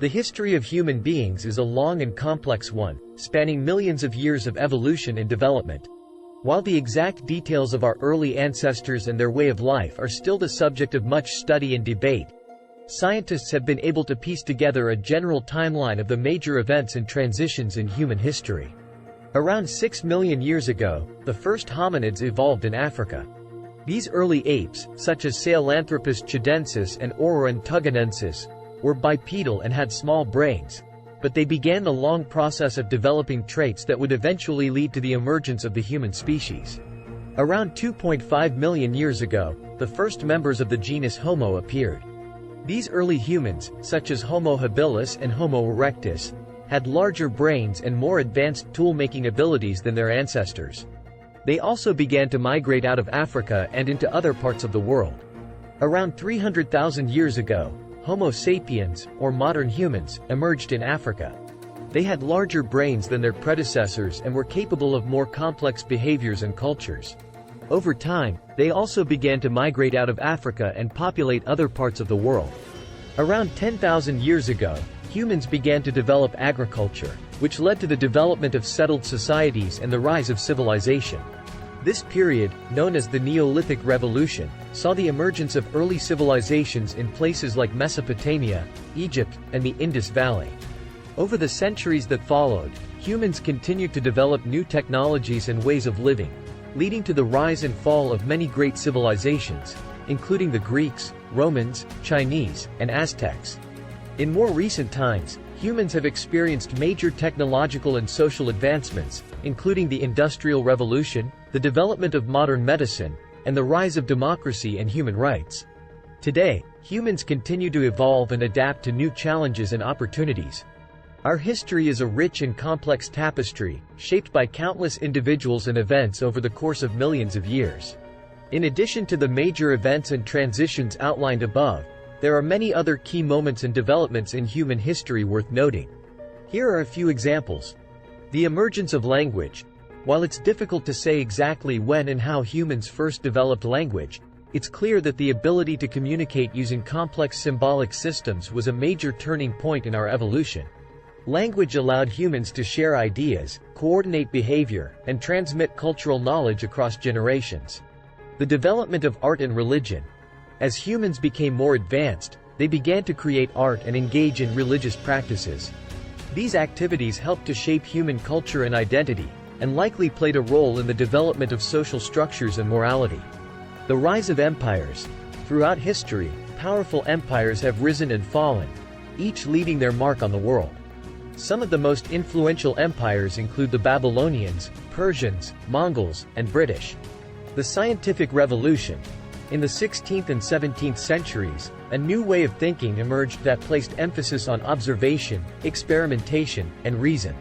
The history of human beings is a long and complex one, spanning millions of years of evolution and development. While the exact details of our early ancestors and their way of life are still the subject of much study and debate, scientists have been able to piece together a general timeline of the major events and transitions in human history. Around 6 million years ago, the first hominids evolved in Africa. These early apes, such as Sahelanthropus tchadensis and Orang-tuganensis, were bipedal and had small brains, but they began the long process of developing traits that would eventually lead to the emergence of the human species. Around 2.5 million years ago, the first members of the genus Homo appeared. These early humans, such as Homo habilis and Homo erectus, had larger brains and more advanced tool-making abilities than their ancestors. They also began to migrate out of Africa and into other parts of the world. Around 300,000 years ago, Homo sapiens, or modern humans, emerged in Africa. They had larger brains than their predecessors and were capable of more complex behaviors and cultures. Over time, they also began to migrate out of Africa and populate other parts of the world. Around 10,000 years ago, humans began to develop agriculture, which led to the development of settled societies and the rise of civilization. This period, known as the Neolithic Revolution, saw the emergence of early civilizations in places like Mesopotamia, Egypt, and the Indus Valley. Over the centuries that followed, humans continued to develop new technologies and ways of living, leading to the rise and fall of many great civilizations, including the Greeks, Romans, Chinese, and Aztecs. In more recent times, humans have experienced major technological and social advancements, including the Industrial Revolution, the development of modern medicine, and the rise of democracy and human rights. Today, humans continue to evolve and adapt to new challenges and opportunities. Our history is a rich and complex tapestry, shaped by countless individuals and events over the course of millions of years. In addition to the major events and transitions outlined above, there are many other key moments and developments in human history worth noting. Here are a few examples. The emergence of language. While it's difficult to say exactly when and how humans first developed language, it's clear that the ability to communicate using complex symbolic systems was a major turning point in our evolution. Language allowed humans to share ideas, coordinate behavior, and transmit cultural knowledge across generations. The development of art and religion. As humans became more advanced, they began to create art and engage in religious practices. These activities helped to shape human culture and identity, and likely played a role in the development of social structures and morality. The rise of empires. Throughout history, powerful empires have risen and fallen, each leaving their mark on the world. Some of the most influential empires include the Babylonians, Persians, Mongols, and British. The scientific revolution. In the 16th and 17th centuries, a new way of thinking emerged that placed emphasis on observation, experimentation, and reason.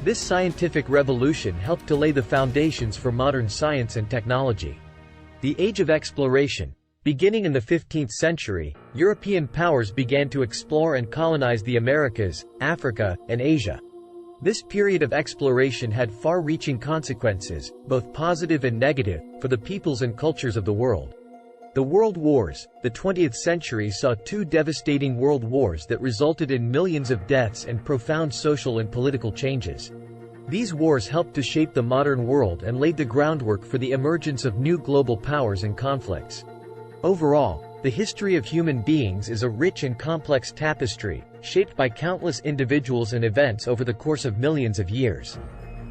This scientific revolution helped to lay the foundations for modern science and technology. The Age of Exploration. Beginning in the 15th century, European powers began to explore and colonize the Americas, Africa, and Asia. This period of exploration had far-reaching consequences, both positive and negative, for the peoples and cultures of the world. The World Wars. The 20th century saw two devastating world wars that resulted in millions of deaths and profound social and political changes. These wars helped to shape the modern world and laid the groundwork for the emergence of new global powers and conflicts. Overall, the history of human beings is a rich and complex tapestry, shaped by countless individuals and events over the course of millions of years.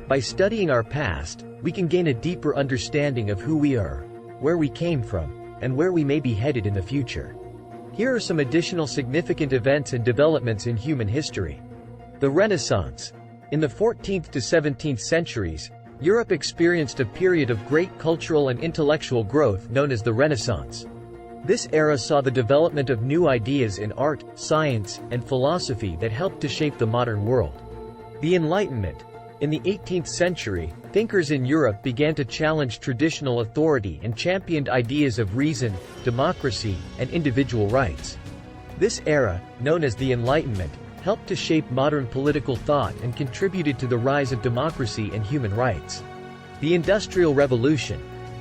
By studying our past, we can gain a deeper understanding of who we are, where we came from, and where we may be headed in the future. Here are some additional significant events and developments in human history. The Renaissance. In the 14th to 17th centuries, Europe experienced a period of great cultural and intellectual growth known as the Renaissance. This era saw the development of new ideas in art, science, and philosophy that helped to shape the modern world. The Enlightenment. In the 18th century, thinkers in Europe began to challenge traditional authority and championed ideas of reason, democracy, and individual rights. This era, known as the Enlightenment, helped to shape modern political thought and contributed to the rise of democracy and human rights. The Industrial Revolution.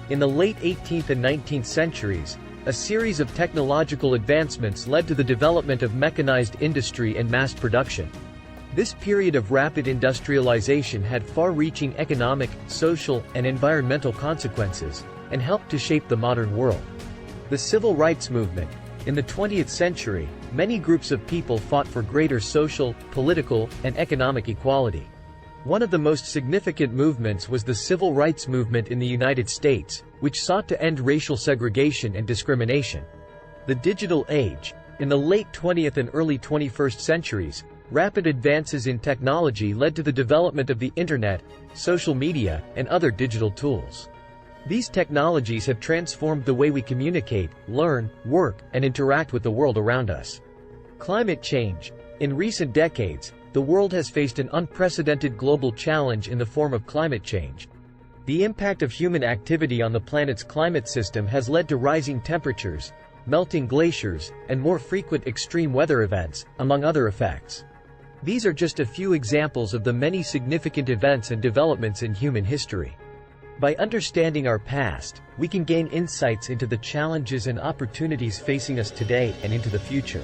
In the late 18th and 19th centuries, A series of technological advancements led to the development of mechanized industry and mass production. This period of rapid industrialization had far-reaching economic, social, and environmental consequences, and helped to shape the modern world. The Civil Rights Movement. In the 20th century, many groups of people fought for greater social, political, and economic equality. One of the most significant movements was the Civil Rights Movement in the United States, which sought to end racial segregation and discrimination. The digital age. In the late 20th and early 21st centuries, rapid advances in technology led to the development of the Internet, social media, and other digital tools. These technologies have transformed the way we communicate, learn, work, and interact with the world around us. Climate change. In recent decades, the world has faced an unprecedented global challenge in the form of climate change. The impact of human activity on the planet's climate system has led to rising temperatures, melting glaciers, and more frequent extreme weather events, among other effects. These are just a few examples of the many significant events and developments in human history. By understanding our past, we can gain insights into the challenges and opportunities facing us today and into the future.